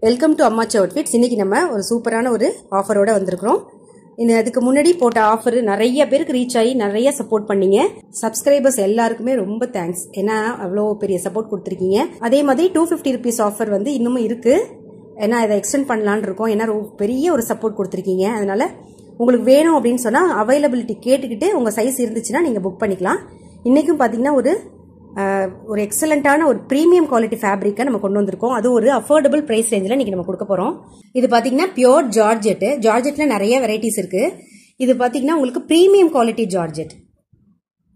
Welcome to அம்மாச்சி outfits. இன்னைக்கு நம்ம ஒரு சூப்பரான ஒரு ஆஃபரோட வந்திருக்கிறோம். அதுக்கு முன்னாடி போட்ட ஆஃபர் நிறைய பேருக்கு ரீச் ஆகி நிறைய சப்போர்ட் பண்ணீங்க. சப்ஸ்கிரைபர்ஸ் எல்லாருக்குமே ரொம்ப தேங்க்ஸ். ஏன்னா அவ்வளோ பெரிய சப்போர்ட் கொடுத்துருக்கீங்க. அதே மாதிரி 250 rupees ஆஃபர் வந்து இன்னமும் இருக்கு. ஏன்னா இதை எக்ஸ்டெண்ட் பண்ணலான்னு இருக்கோம். ஏன்னா பெரிய ஒரு சப்போர்ட் கொடுத்துருக்கீங்க. அதனால உங்களுக்கு வேணும் அப்படின்னு சொன்னா அவைலபிலிட்டி கேட்டுக்கிட்டு உங்க சைஸ் இருந்துச்சுன்னா நீங்க புக் பண்ணிக்கலாம். இன்னைக்கும் பாத்தீங்கன்னா ஒரு எக்ஸலண்டான ஒரு பிரீமியம் குவாலிட்டி ஃபேப்ரிக்கை நம்ம கொண்டு வந்திருக்கோம். அது ஒரு அஃபோர்டபுள் பிரைஸ் ரேஞ்சில் இன்னைக்கு நம்ம கொடுக்க போறோம். இது பாத்தீங்கன்னா பியோர் ஜார்ஜெட். ஜார்ஜெட்ல நிறைய வெரைட்டிஸ் இருக்கு. இது பாத்தீங்கன்னா உங்களுக்கு பிரீமியம் குவாலிட்டி ஜார்ஜெட்.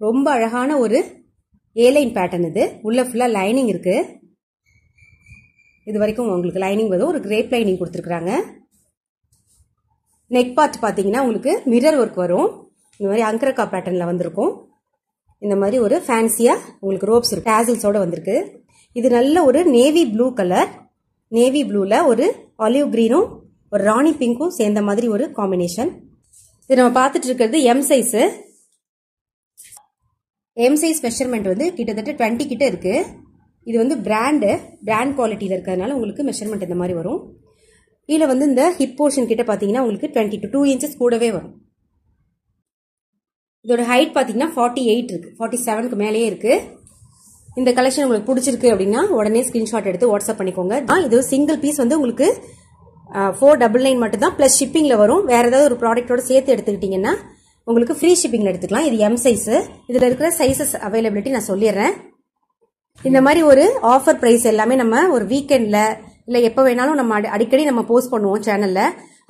ரொம்ப அழகான ஒரு ஏலைன் பேட்டர்ன். இது உள்ள ஃபுல்லா லைனிங் இருக்கு. இது வரைக்கும் உங்களுக்கு லைனிங் வரும். ஒரு கிரேப் லைனிங் கொடுத்துருக்காங்க. நெக் பார்ட் பாத்தீங்கன்னா உங்களுக்கு மிரர் ஒர்க் வரும். இந்த மாதிரி அங்கரக்கா பேட்டர்ன்ல வந்திருக்கும். இந்த மாதிரி ஒரு ஃபேன்சியா உங்களுக்கு ரோப்ஸ் டேசல்ஸோட வந்திருக்கு. இது நல்ல ஒரு நேவி ப்ளூ கலர். நேவி ப்ளூல ஒரு ஆலிவ் கிரீனும் ஒரு ராணி பிங்க்கும் சேர்ந்த மாதிரி ஒரு காம்பினேஷன். இது நம்ம பார்த்துட்டு இருக்கிறது M size. M size measurement வந்து கிட்டத்தட்ட 20 கிட்ட இருக்கு. இது வந்து பிராண்ட் குவாலிட்டியில இருக்கிறதுனால உங்களுக்கு மெஷர்மெண்ட் இந்த மாதிரி வரும். கீழே வந்து இந்த ஹிப் போர்ஷன் கிட்ட பாத்தீங்கன்னா உங்களுக்கு 20 to 2 inches கூடவே வரும். இதோட ஹைட் பாத்தீங்கன்னா 48 இருக்கு. 47க்கு மேலேயே இருக்கு. இந்த கலெக்ஷன் உங்களுக்கு பிடிச்சிருக்கு அப்படின்னா உடனே ஸ்கிரீன்ஷாட் எடுத்து வாட்ஸ்அப் பண்ணிக்கோங்க. இது சிங்கிள் பீஸ் வந்து உங்களுக்கு 499 மட்டும் தான் பிளஸ் ஷிப்பிங்ல வரும். வேற ஏதாவது ஒரு ப்ராடக்டோட சேர்த்து எடுத்துக்கிட்டீங்கன்னா உங்களுக்கு ஃப்ரீ ஷிப்பிங்ல எடுத்துக்கலாம். இது எம் சைஸ். இதுல இருக்கிற சைசஸ் அவைலபிலிட்டி நான் சொல்லிடுறேன். இந்த மாதிரி ஒரு ஆஃபர் பிரைஸ் எல்லாமே நம்ம ஒரு வீக்கெண்ட்ல இல்ல எப்ப வேணாலும் நம்ம அடிக்கடி நம்ம போஸ்ட் பண்ணுவோம் சேனல்ல.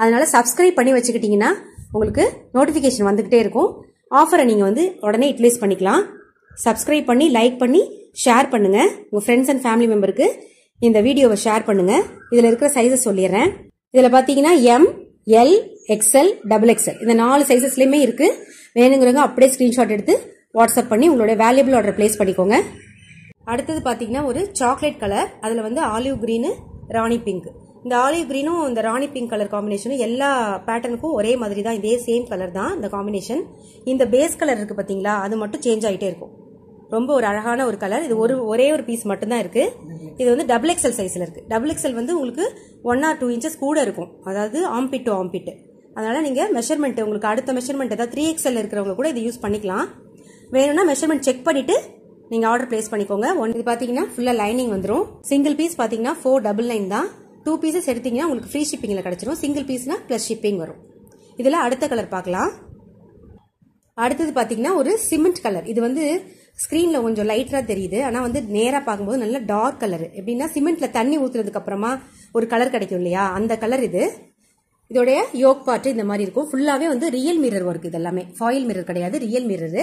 அதனால சப்ஸ்கிரைப் பண்ணி வச்சுக்கிட்டீங்கன்னா உங்களுக்கு நோட்டிபிகேஷன் வந்துகிட்டே இருக்கும். ஆஃபரை நீங்க வந்து உடனே யூட்டிலைஸ் பண்ணிக்கலாம். சப்ஸ்கிரைப் பண்ணி லைக் பண்ணி ஷேர் பண்ணுங்க. உங்க ஃப்ரெண்ட்ஸ் அண்ட் ஃபேமிலி மெம்பருக்கு இந்த வீடியோவை ஷேர் பண்ணுங்க. இதுல இருக்கிற சைஸஸ் சொல்லிடுறேன். இதுல பாத்தீங்கன்னா எம், எல், எக்ஸ்எல், XXL இந்த 4 சைசஸ்லயுமே இருக்கு. வேணுங்கிறவங்க அப்படியே ஸ்கிரீன்ஷாட் எடுத்து வாட்ஸ்அப் பண்ணி உங்களோட வேல்யூபிள் ஆர்டர் பிளேஸ் பண்ணிக்கோங்க. அடுத்தது பாத்தீங்கன்னா ஒரு சாக்லேட் கலர். அதுல வந்து ஆலிவ் கிரீன், ராணி பிங்க். இந்த ஆலிவ் கிரீனும் இந்த ராணி பிங்க் கலர் காம்பினேஷனும் எல்லா பேட்டர்னுக்கும் ஒரே மாதிரி தான். இதே சேம் கலர் தான் இந்த காம்பினேஷன். இந்த பேஸ் கலர் இருக்கு பாத்தீங்களா, அது மட்டும் சேஞ்ச் ஆகிட்டே இருக்கும். ரொம்ப ஒரு அழகான ஒரு கலர். இது ஒரே ஒரு பீஸ் மட்டும் தான் இருக்கு. இது வந்து XXL சைஸ்ல இருக்கு. XXL வந்து உங்களுக்கு 1 or 2 inches கூட இருக்கும். அதாவது ஆம்பிட் டு ஆம்பிட். அதனால நீங்க மெஷர்மெண்ட் உங்களுக்கு அடுத்த மெஷர்மெண்ட் ஏதாவது 3XL இருக்கிறவங்க கூட இது யூஸ் பண்ணிக்கலாம். வேணும்னா மெஷர்மெண்ட் செக் பண்ணிட்டு நீங்க ஆர்டர் பிளேஸ் பண்ணிக்கோங்க. இது பாத்தீங்கன்னா ஃபுல்லா லைனிங் வந்துரும். சிங்கிள் பீஸ் பாத்தீங்கன்னா 499 தான். 2 pieces எடுத்தீங்கன்னா உங்களுக்கு ஃப்ரீ ஷிப்பிங்ல கிடைச்சிரும். சிங்கிள் பீஸ்னா பிளஸ் ஷிப்பிங் வரும். இதுல அடுத்த கலர் பார்க்கலாம். அடுத்தது பாத்தீங்கன்னா ஒரு சிமெண்ட் கலர். இது வந்து ஸ்கிரீன்ல கொஞ்சம் லைட்டா தெரியுது. ஆனா வந்து நேரா பார்க்கும்போது நல்ல டார்க் கலர். எப்படின்னா சிமெண்ட்ல தண்ணி ஊத்துறதுக்கு அப்புறமா ஒரு கலர் கிடைக்கும் இல்லையா, அந்த கலர் இது. இதோடைய யோக் பார்ட் இந்த மாதிரி இருக்கும். ஃபுல்லாவே வந்து ரியல் மிரர் ஒர்க். இது எல்லாமே ஃபாயில் மிரர் கிடையாது, ரியல் மிரர்.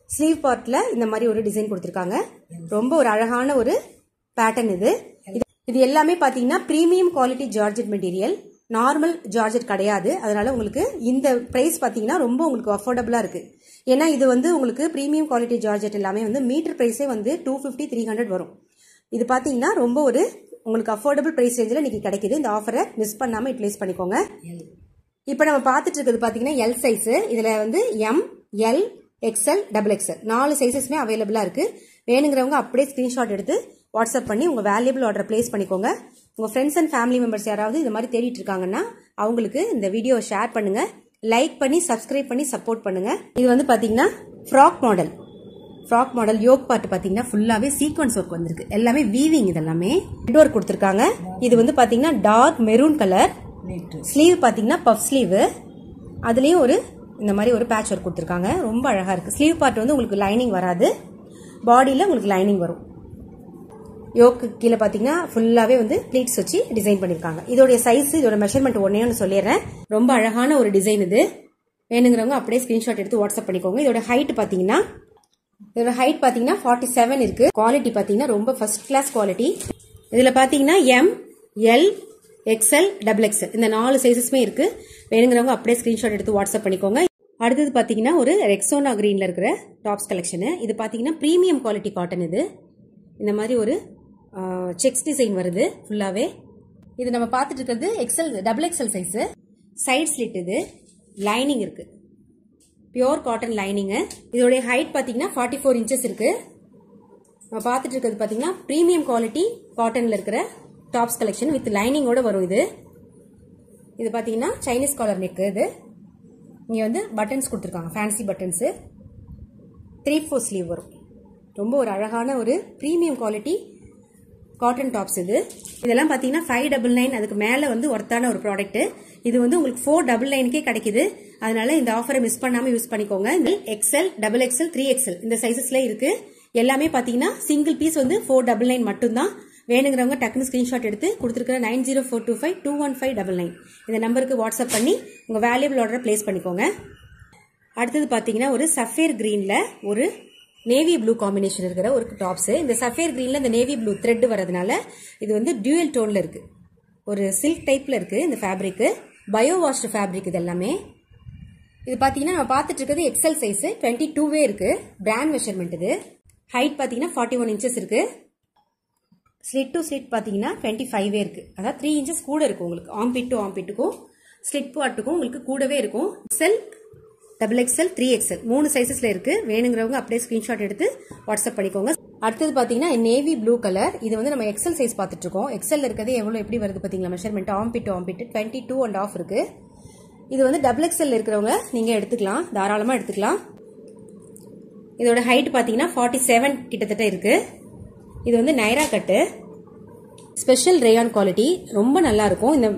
ஸ்லீவ் பார்ட்ல இந்த மாதிரி ஒரு டிசைன் கொடுத்திருக்காங்க. ரொம்ப ஒரு அழகான ஒரு பேட்டர்ன் இது. இது எல்லாமே பாத்தீங்கன்னா premium quality georgette material. Normal georgette கிடையாது. அதனால உங்களுக்கு இந்த பிரைஸ் பாத்தீங்கன்னா ரொம்ப உங்களுக்கு அஃபோர்டபுளா இருக்கு. ஏன்னா இது வந்து உங்களுக்கு பிரீமியம் குவாலிட்டி ஜார்ஜெட் எல்லாமே வந்து மீட்டர் பிரைஸே வந்து 250, 300 வரும். இது பாத்தீங்கன்னா ரொம்ப ஒரு உங்களுக்கு அஃபோர்டபுள் பிரைஸ் ரேஞ்சில் இன்னைக்கு கிடைக்குது. இந்த ஆஃபரை மிஸ் பண்ணாம யூட்டிலைஸ் பண்ணிக்கோங்க. இப்ப நம்ம பார்த்துட்டு இருக்கிறது பாத்தீங்கன்னா எல் சைஸ். இதுல வந்து எம், எல், XL, XXL 4 சைசஸ்மே அவைலபிளா இருக்கு. வேணுங்கிறவங்க அப்படியே ஸ்கிரீன்ஷாட் எடுத்து வாட்ஸ்அப் பண்ணி உங்க வேல்யூபிள் ஆர்டர் பிளேஸ் பண்ணிக்கோங்க. உங்க ஃப்ரெண்ட்ஸ் அண்ட் ஃபேமிலி மெம்பர்ஸ் யாராவது இந்த மாதிரி தேடிட்டு இருக்காங்கன்னா அவங்களுக்கு இந்த வீடியோ ஷேர் பண்ணுங்க. லைக் பண்ணி சப்ஸ்கிரைப் பண்ணி சப்போர்ட் பண்ணுங்க. இது வந்து பாத்தீங்கன்னா ஃப்ராக் மாடல் யோக் பார்ட் பாத்தீங்கன்னா ஃபுல்லாவே சீக்வன்ஸ் ஒர்க் வந்திருக்கு. எல்லாமே வீவிங். இது எல்லாமே ஹெட் ஒர்க் கொடுத்திருக்காங்க. இது வந்து பாத்தீங்கன்னா டார்க் மெரூன் கலர். ஸ்லீவ் பாத்தீங்கன்னா பஃப் ஸ்லீவ். அதுலயும் ஒரு இந்த மாதிரி ஒரு பேட்ச் ஒர்க் கொடுத்திருக்காங்க. ரொம்ப அழகா இருக்கு. ஸ்லீவ் பார்ட் வந்து உங்களுக்கு லைனிங் வராது. பாடியில உங்களுக்கு லைனிங் வரும். யோக்கு கீழே பாத்தீங்கன்னா ஃபுல்லாவே வந்து ப்ளீட்ஸ் வச்சு டிசைன் பண்ணிருக்காங்க. இதோட சைஸ், இதோட மெஷர்மெண்ட் ஒன்னு சொல்லிடுறேன். ரொம்ப அழகான ஒரு டிசைன் இது. வேணுங்கிறவங்க அப்படியே ஸ்கிரீன்ஷாட் எடுத்து வாட்ஸ்அப் பண்ணிக்கோங்க. இதோட ஹைட் பாத்தீங்கன்னா 47 இருக்கு. குவாலிட்டி பாத்தீங்கன்னா ரொம்ப ஃபர்ஸ்ட் கிளாஸ் குவாலிட்டி. இதுல பாத்தீங்கன்னா எம், எல், XL, XXL இந்த 4 சைசஸ்மே இருக்கு. வேணுங்கிறவங்க அப்படியே ஸ்கிரீன்ஷாட் எடுத்து வாட்ஸ்அப் பண்ணிக்கோங்க. அடுத்தது பாத்தீங்கன்னா ஒரு ரெக்ஸோனா கிரீன்ல இருக்கிற டாப்ஸ் கலெக்ஷன். இது பாத்தீங்கன்னா பிரீமியம் குவாலிட்டி காட்டன். இது இந்த மாதிரி ஒரு செக்ஸ் டிசைன் வருது ஃபுல்லாவே. இது நம்ம பார்த்துட்டு இருக்கிறது XXL சைஸ். Side slit. இது லைனிங் இருக்கு. Pure cotton lining. இதோட ஹைட் பாத்தீங்கன்னா 44 inches இருக்கு. நம்ம பார்த்துட்டு இருக்கிறது பாத்தீங்கன்னா பிரீமியம் குவாலிட்டி காட்டன்ல இருக்கிற டாப்ஸ் கலெக்ஷன் வித் லைனிங்கோட வரும். இது பாத்தீங்கன்னா சைனீஸ் காலர் நெக். இது இங்க வந்து பட்டன்ஸ் கொடுத்துருக்காங்க, ஃபேன்சி பட்டன்ஸ். 3/4 ஸ்லீவ் வரும். ரொம்ப ஒரு அழகான ஒரு பிரீமியம் குவாலிட்டி காட்டன் டாப்ஸ். இதெல்லாம் பாத்தீங்கன்னா 599, அதுக்கு மேல வந்து ஒர்த்தான ஒரு ப்ராடக்ட். இது வந்து உங்களுக்கு 499க்கே கிடைக்குது. அதனால இந்த ஆஃபரை மிஸ் பண்ணாம யூஸ் பண்ணிக்கோங்க. XL, XXL, 3XL இந்த சைசஸ்ல இருக்கு. எல்லாமே பாத்தீங்கன்னா சிங்கிள் பீஸ் வந்து 499 மட்டும்தான். வேணுங்கிறவங்க டக்குனு ஸ்கிரீன்ஷாட் எடுத்து கொடுத்துருக்கிற 9042521599 இந்த நம்பருக்கு வாட்ஸ்அப் பண்ணி உங்க வேல்யூபிள் ஆர்டரை பிளேஸ் பண்ணிக்கோங்க. அடுத்தது பாத்தீங்கன்னா ஒரு சஃபேர் கிரீன்ல ஒரு நேவி ப்ளூ காம்பினேஷன் இருக்கிற ஒரு டாப்ஸ். இந்த சஃபேர் கிரீன்ல இந்த நேவி ப்ளூ த்ரெட் வரதுனால இது வந்து டியூயல் டோன்ல இருக்கு. ஒரு சில்க் டைப்ல இருக்கு. இந்த ஃபேப்ரிக் பயோ வாஷ்டு ஃபேப்ரிக். இது எல்லாமே இது பாத்தீங்கன்னா நம்ம பார்த்துட்டு இருக்கிறது எக்ஸல் சைஸ் 22வே இருக்கு. Brand measurement. இது ஹைட் பாத்தீங்கன்னா 41 இன்ச்சஸ் இருக்கு. ஸ்லிட் டு ஸ்லிட் பாத்தீங்கன்னா 25வே இருக்கு. அதாவது 3 இன்ச்சஸ் கூட இருக்கும் உங்களுக்கு. ஆம்பிட் டு ஆம்பிட்டுக்கும் ஸ்லிட் பார்ட்டுக்கும் உங்களுக்கு கூடவே இருக்கும். XL, XXL, 3XL 3 சைசஸ்ல இருக்கு. வேணுங்கிறவங்க அப்படியே ஸ்கிரீன்ஷாட் எடுத்து வாட்ஸ்அப் பண்ணிக்கோங்க. அடுத்தது பாத்தீங்கன்னா நேவி ப்ளூ கலர். இது வந்து நம்ம எக்ஸல் சைஸ் பார்த்துட்டு இருக்கோம். எக்ஸல் இருக்கிறது எவ்வளவு எப்படி வருது பாத்தீங்களா மெஷர்மெண்ட். ஆம்பிட் டு ஆம்பிட் 22.5 இருக்கு. இது வந்து XXL இருக்கிறவங்க நீங்க எடுத்துக்கலாம், தாராளமா எடுத்துக்கலாம். இதோட ஹைட் பாத்தீங்கன்னா 47 கிட்டத்தட்ட இருக்கு. இது வந்து நைரா கட்டு, ஸ்பெஷல் ரேயான் குவாலிட்டி, ரொம்ப நல்லா இருக்கும். இந்த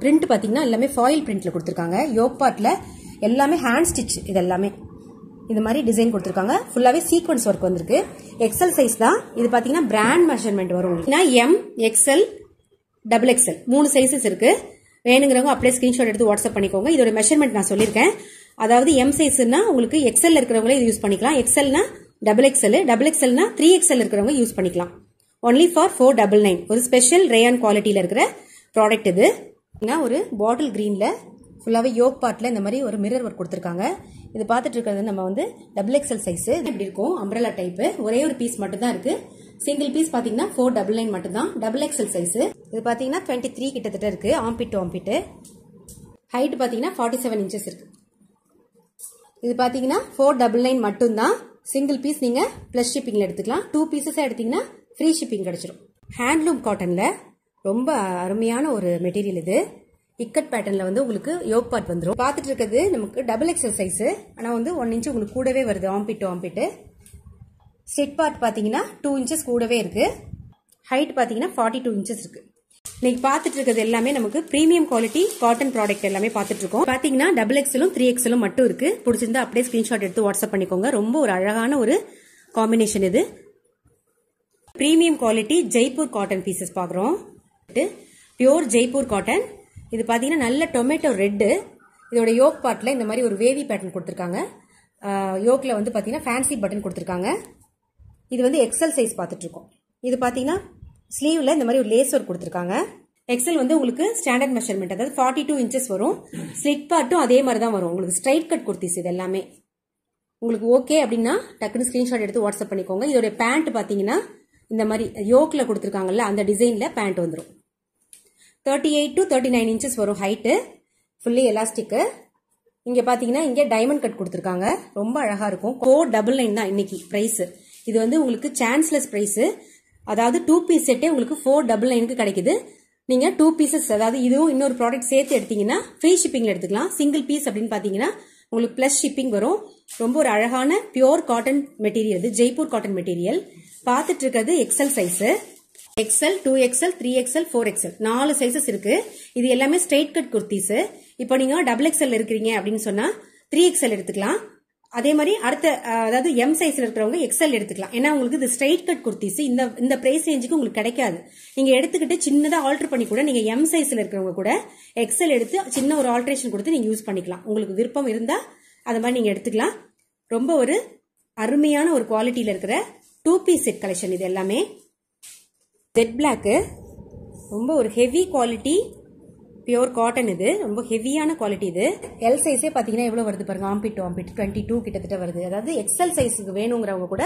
பிரிண்ட் பாத்தீங்கன்னா எல்லாமே ஃபாயில் பிரிண்ட்ல கொடுத்துருக்காங்க. யோக் பார்ட்ல எல்லாமே ஹேண்ட் ஸ்டிச். இது எல்லாமே இந்த மாதிரி டிசைன் கொடுத்துருக்காங்க. ஃபுல்லாவே சீக்வன்ஸ் ஒர்க் வந்திருக்கு. எக்ஸல் சைஸ் தான். இது பாத்தீங்கன்னா பிராண்ட் மெஷர்மெண்ட் வரும். M, XL, XXL 3 சைசஸ் இருக்கு. வேணுங்கிறவங்க அப்படியே ஸ்கிரீன்ஷாட் எடுத்து வாட்ஸ்அப் பண்ணிக்கோங்க. இதோட மெஷர்மெண்ட் நான் சொல்லியிருக்கேன். அதாவது M சைஸ்னா உங்களுக்கு XL இருக்கிறவங்களே இது யூஸ் பண்ணிக்கலாம். XLனா XXL, XXLனா 3XL இருக்கிறவங்க யூஸ் பண்ணிக்கலாம். Only for 499. ஒரு ஸ்பெஷல் ரேயான் குவாலிட்டியில இருக்கிற ப்ராடக்ட். இது ஒரு பாட்டில் கிரீன்ல ஃபுல்லாவே யோக் பார்ட்ல இந்த மாதிரி ஒரு மிரர் ஒர்க் கொடுத்துருக்காங்க. இது பார்த்துட்டு இருக்கிறது நம்ம வந்து XXL சைஸ். இப்படி இருக்கும் அம்ப்ரெல்லா டைப். ஒரே ஒரு பீஸ் மட்டும் தான் இருக்கு. சிங்கிள் பீஸ் பாத்தீங்கன்னா 499 மட்டும் தான். XXL size. இது பாத்தீங்கன்னா 23 கிட்டத்தட்ட இருக்கு. Ambit to ambit. ஹைட் பாத்தீங்கன்னா 47 இன்ச்சஸ் இருக்கு. இது பாத்தீங்கன்னா 499 மட்டும் தான். சிங்கிள் பீஸ் நீங்க பிளஸ் ஷிப்பிங்ல எடுத்துக்கலாம். 2 பீசஸ் எடுத்தீங்கன்னா ஃப்ரீ ஷிப்பிங் கிடைச்சிடும். ஹேண்ட்லூம் காட்டன்ல ரொம்ப அருமையான ஒரு மெட்டீரியல். இது இக்கட் பேட்டர்ன்ல வந்து உங்களுக்கு யோக் பார்ட் வந்துடும். பார்த்துட்டு இருக்கிறது நமக்கு XXL சைஸ். ஆனா வந்து 1 இன்ச் உங்களுக்கு கூடவே வருது. Ambit to ambit. Slit part பாத்தீங்கன்னா 2 இன்ச்சஸ் கூடவே இருக்கு. ஹைட் பாத்தீங்கன்னா 42 இன்ச்சஸ் இருக்கு. இன்னைக்கு பார்த்துட்டு இருக்கிறது எல்லாமே நமக்கு பிரீமியம் குவாலிட்டி காட்டன் ப்ராடக்ட் எல்லாமே பார்த்துட்டு இருக்கோம். பாத்தீங்கன்னா XXLம் 3XLம் மட்டும் இருக்கு. பிடிச்சிருந்தா அப்படியே ஸ்கிரீன்ஷாட் எடுத்து வாட்ஸ்அப் பண்ணிக்கோங்க. ரொம்ப ஒரு அழகான ஒரு காம்பினேஷன். இது premium quality Jaipur cotton pieces பாக்குறோம். Pure Jaipur cotton. இது பாத்தீங்கன்னா நல்ல டொமேட்டோ ரெட். இதோட யோக் பார்ட்ல இந்த மாதிரி ஒரு வேவி பேட்டர்ன் கொடுத்திருக்காங்க. யோக்ல வந்து பாத்தீங்கன்னா ஃபேன்சி பட்டன் கொடுத்திருக்காங்க. இது வந்து XL சைஸ் பார்த்துட்டு இருக்கோம். இது பாத்தீங்கன்னா ஸ்லீவ்ல இந்த மாதிரி ஒரு லேஸ் ஒர்க் கொடுத்திருக்காங்க. XL வந்து உங்களுக்கு ஸ்டாண்டர்ட் மெஷர்மெண்ட், அதாவது 42 இன்ச்சஸ் வரும். ஸ்லிட் பார்ட்டும் அதே மாதிரி தான் வரும். உங்களுக்கு ஸ்ட்ரைட் கட் குர்த்திஸ். இது எல்லாமே உங்களுக்கு ஓகே அப்படின்னா டக்குன்னு ஸ்கிரீன்ஷாட் எடுத்து வாட்ஸ்அப் பண்ணிக்கோங்க. இதோட பேண்ட் பாத்தீங்கன்னா இந்த மாதிரி யோக்ல கொடுத்திருக்காங்கல்ல அந்த டிசைன்ல பேண்ட் வந்துடும். 38 to 39 இன்ச்சஸ் வரும் ஹைட்டு. Fully elastic. இங்க பாத்தீங்கன்னா இங்க டைமண்ட் கட் கொடுத்திருக்காங்க. ரொம்ப அழகா இருக்கும். 499 தான் இன்னைக்கு பிரைஸ். இது வந்து உங்களுக்கு சான்ஸ்லெஸ் பிரைஸ். அதாவது 2 பீஸ் செட்டே உங்களுக்கு 499க்கு கிடைக்குது. நீங்க 2 பீசஸ், அதாவது இதுவும் இன்னொரு ப்ராடக்ட் சேர்த்து எடுத்தீங்கன்னா ஃப்ரீ ஷிப்பிங்ல எடுத்துக்கலாம். சிங்கிள் பீஸ் அப்படின்னு பாத்தீங்கன்னா உங்களுக்கு பிளஸ் ஷிப்பிங் வரும். ரொம்ப ஒரு அழகான பியூர் காட்டன் மெட்டீரியல். இது ஜெய்ப்பூர் காட்டன் மெட்டீரியல். பார்த்துட்டு இருக்கிறது XL size. XL, 2XL, 3XL, 4XL 4 sizes இருக்கு. இது எல்லாமே ஸ்ட்ரைட் கட் குர்த்திஸ். இப்போ நீங்க XXL இருக்கிறீங்க அப்படின்னு சொன்னா 3XL எடுத்துக்கலாம். அதே மாதிரி அடுத்த அதாவது M சைஸ்ல இருக்கிறவங்க XL எடுத்துக்கலாம். ஏன்னா உங்களுக்கு இது ஸ்ட்ரைட் கட் குர்த்திஸ் இந்த பிரைஸ் ரேஞ்சுக்கு உங்களுக்கு கிடைக்காது. நீங்க எடுத்துக்கிட்டு சின்னதா ஆல்டர் பண்ணி கூட நீங்க M சைஸ்ல இருக்கிறவங்க கூட XL எடுத்து சின்ன ஒரு ஆல்டரேஷன் கொடுத்து நீங்க யூஸ் பண்ணிக்கலாம். உங்களுக்கு விருப்பம் இருந்தா அது மாதிரி நீங்க எடுத்துக்கலாம். ரொம்ப ஒரு அருமையான ஒரு குவாலிட்டியில இருக்கிற 2 பீஸ் செட் கலெக்ஷன். இது எல்லாமே ஜெட் பிளாக். ரொம்ப ஒரு ஹெவி குவாலிட்டி பியூர் காட்டன். இது ரொம்ப ஹெவியான குவாலிட்டி. இது எல் சைஸே பாத்தீங்கன்னா எவ்வளவு வருது பாருங்க. ஆம்பிட் டு ஆம்பிட் 22 கிட்டத்தட்ட வருது. அதாவது XL சைஸுக்கு வேணுங்கிறவங்க கூட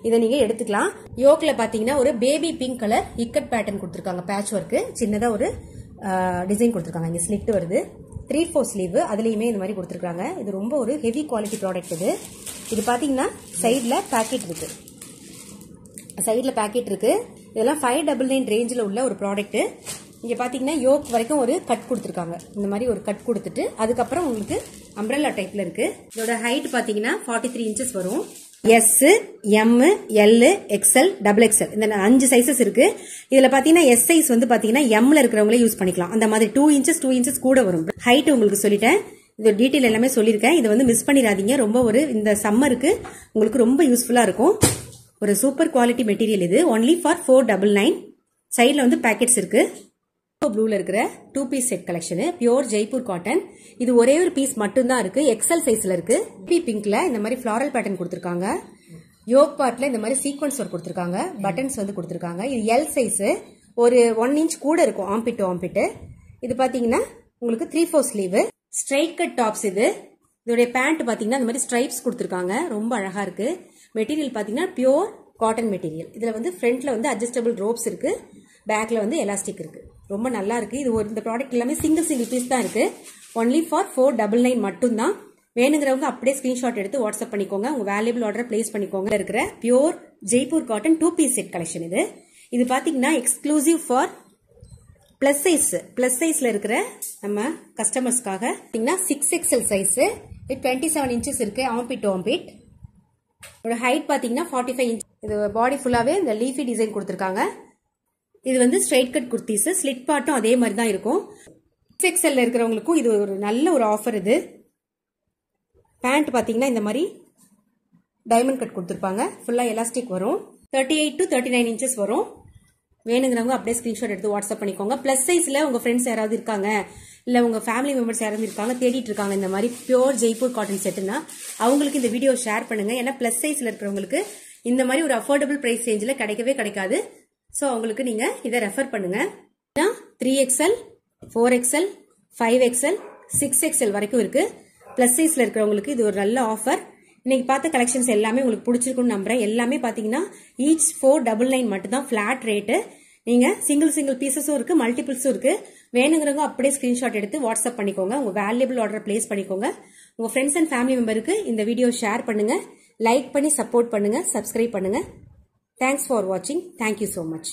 இதை நீங்க எடுத்துக்கலாம். யோக்ல பாத்தீங்கன்னா ஒரு baby pink colour ikat pattern கொடுத்திருக்காங்க. பேட்ச் ஒர்க் சின்னதா ஒரு டிசைன் கொடுத்திருக்காங்க. இங்க ஸ்லிட் வருது. 3/4 ஸ்லீவ். அதுலயுமே இந்த மாதிரி கொடுத்திருக்காங்க. இது ரொம்ப ஒரு ஹெவி குவாலிட்டி ப்ராடக்ட். இது பாத்தீங்கன்னா சைட்ல பாக்கெட் இருக்கு. இதெல்லாம் 599 ரேஞ்சில் உள்ள ஒரு ப்ராடக்ட். இங்க பாத்தீங்கன்னா யோக் வரைக்கும் ஒரு கட் கொடுத்துருக்காங்க. இந்த மாதிரி ஒரு கட் கொடுத்துட்டு அதுக்கப்புறம் உங்களுக்கு அம்ப்ரெல்லா டைப்ல இருக்கு. இதோட ஹைட் பாத்தீங்கன்னா 43 இன்ச்சஸ் வரும். S, M, L, XL, double XL இந்த 5 சைசஸ் இருக்கு. இதுல பாத்தீங்கன்னா எஸ் சைஸ் வந்து பாத்தீங்கன்னா எம்ல இருக்கிறவங்களே யூஸ் பண்ணிக்கலாம். அந்த மாதிரி 2 இன்ச்சஸ் கூட வரும். ஹைட் உங்களுக்கு சொல்லிட்டேன். இது டீடைல் எல்லாமே சொல்லியிருக்கேன். இது வந்து மிஸ் பண்ணிடாதீங்க. ரொம்ப ஒரு இந்த சம்மருக்கு உங்களுக்கு ரொம்ப யூஸ்ஃபுல்லா இருக்கும். ஒரு சூப்பர் குவாலிட்டி மெட்டீரியல் இது. Only for 499. சைட்ல வந்து பேக்கெட்ஸ் இருக்கு. ப்ளூல இருக்கிற 2 piece set collection pure Jaipur cotton. இது ஒரே ஒரு பீஸ் மட்டும் தான் இருக்கு. எக்ஸ்எல் சைஸ்ல இருக்கு. பிங்க்ல இந்த மாதிரி ஃபிளாரல் பேட்டர்ன் கொடுத்திருக்காங்க. யோக் பார்ட்ல இந்த மாதிரி சீக்வன்ஸ் ஒர்க் கொடுத்திருக்காங்க. பட்டன்ஸ் வந்து கொடுத்திருக்காங்க. இது எல் சைஸ். ஒரு 1 இன்ச் கூட இருக்கும் ஆம்பிட் டு ஆம்பிட். இது பாத்தீங்கன்னா உங்களுக்கு 3/4 ஸ்லீவ் ஸ்ட்ரைட் கட் டாப்ஸ். இதோட பேண்ட் பாத்தீங்கன்னா இந்த மாதிரி ஸ்ட்ரைப்ஸ் கொடுத்திருக்காங்க. ரொம்ப அழகா இருக்கு. மெட்டீரியல் பாத்தீங்கன்னா பியூர் காட்டன் மெட்டீரியல். இதுல வந்து ஃப்ரண்ட்ல வந்து அட்ஜஸ்டபிள் ரோப்ஸ் இருக்கு. பேக்ல வந்து எலாஸ்டிக் இருக்கு. ரொம்ப நல்லா இருக்கு. இது இந்த ப்ராடக்ட் எல்லாமே சிங்கிள் பீஸ் தான் இருக்கு. ஒன்லி ஃபார் 499 மட்டும் தான். வேணுங்கிறவங்க அப்படியே ஸ்கிரீன்ஷாட் எடுத்து வாட்ஸ்அப் பண்ணிக்கோங்க. உங்க வேல்யூபிள் ஆர்டர் பிளேஸ் பண்ணிக்கோங்க. இருக்கிற pure Jaipur cotton 2 piece set collection இது பாத்தீங்கன்னா எக்ஸ்க்ளூசிவ் ஃபார் பிளஸ் சைஸ்ல இருக்கிற நம்ம கஸ்டமர்ஸ்க்காக பாத்தீங்கன்னா 6XL சைஸ். இது 27 இன்ச்சஸ் இருக்கு. Ambit to ambit. இதோட ஹைட் பாத்தீங்கன்னா 45 இன்ச். இது பாடி ஃபுல்லாவே இந்த லீஃபி டிசைன் கொடுத்திருக்காங்க. இது வந்து ஸ்ட்ரைட் கட் குர்த்திஸ். ஸ்லிட் பார்ட்டும் அதே மாதிரி தான் இருக்கும். 6XL இருக்கிறவங்களுக்கும் இது ஒரு நல்ல ஒரு ஆஃபர். இது பேண்ட் பாத்தீங்கன்னா இந்த மாதிரி டைமண்ட் கட் கொடுத்திருப்பாங்க. ஃபுல்லா எலாஸ்டிக் வரும். 38 to 39 இன்ச்சஸ் வரும். வேணுங்கிறவங்க அப்படியே ஸ்கிரீன்ஷாட் எடுத்து வாட்ஸ்அப் பண்ணிக்கோங்க. பிளஸ் சைஸ்ல உங்க ஃப்ரெண்ட்ஸ் யாராவது இருக்காங்க, இல்ல உங்க ஃபேமிலி மெம்பர்ஸ் யாராவது இருக்காங்க, தேடிட்டு இருக்காங்க இந்த மாதிரி பியூர் ஜெய்ப்பூர் காட்டன் செட்னா அவங்களுக்கு இந்த வீடியோ ஷேர் பண்ணுங்க. ஏன்னா பிளஸ் சைஸ்ல இருக்கிறவங்களுக்கு இந்த மாதிரி ஒரு அஃபோர்டபுள் பிரைஸ் ரேஞ்சில கிடைக்கவே கிடைக்காது. சோ அவங்களுக்கு நீங்க இதை ரெஃபர் பண்ணுங்க. 3XL, 4XL, 5XL, 6XL வரைக்கும் இருக்கு. பிளஸ் சைஸ்ல இருக்கிறவங்களுக்கு இது ஒரு நல்ல ஆஃபர். இன்னைக்கு பார்த்த கலெக்ஷன்ஸ் எல்லாமே உங்களுக்கு பிடிச்சிருக்கும்னு நம்புறேன். எல்லாமே பாத்தீங்கன்னா ஈச் 499 மட்டும் தான் பிளாட் ரேட்டு. நீங்க சிங்கிள் பீசஸும் இருக்கு, மல்டிபிள்ஸும் இருக்கு. வேணுங்கிறவங்க அப்படியே ஸ்கிரீன்ஷாட் எடுத்து வாட்ஸ்அப் பண்ணிக்கோங்க. உங்க வேல்யூபிள் ஆர்டர் பிளேஸ் பண்ணிக்கோங்க. உங்க ஃப்ரெண்ட்ஸ் அண்ட் ஃபேமிலி மெம்பருக்கு இந்த வீடியோ ஷேர் பண்ணுங்க. லைக் பண்ணி சப்போர்ட் பண்ணுங்க. சப்ஸ்கிரைப் பண்ணுங்க. Thanks for watching. Thank you so much.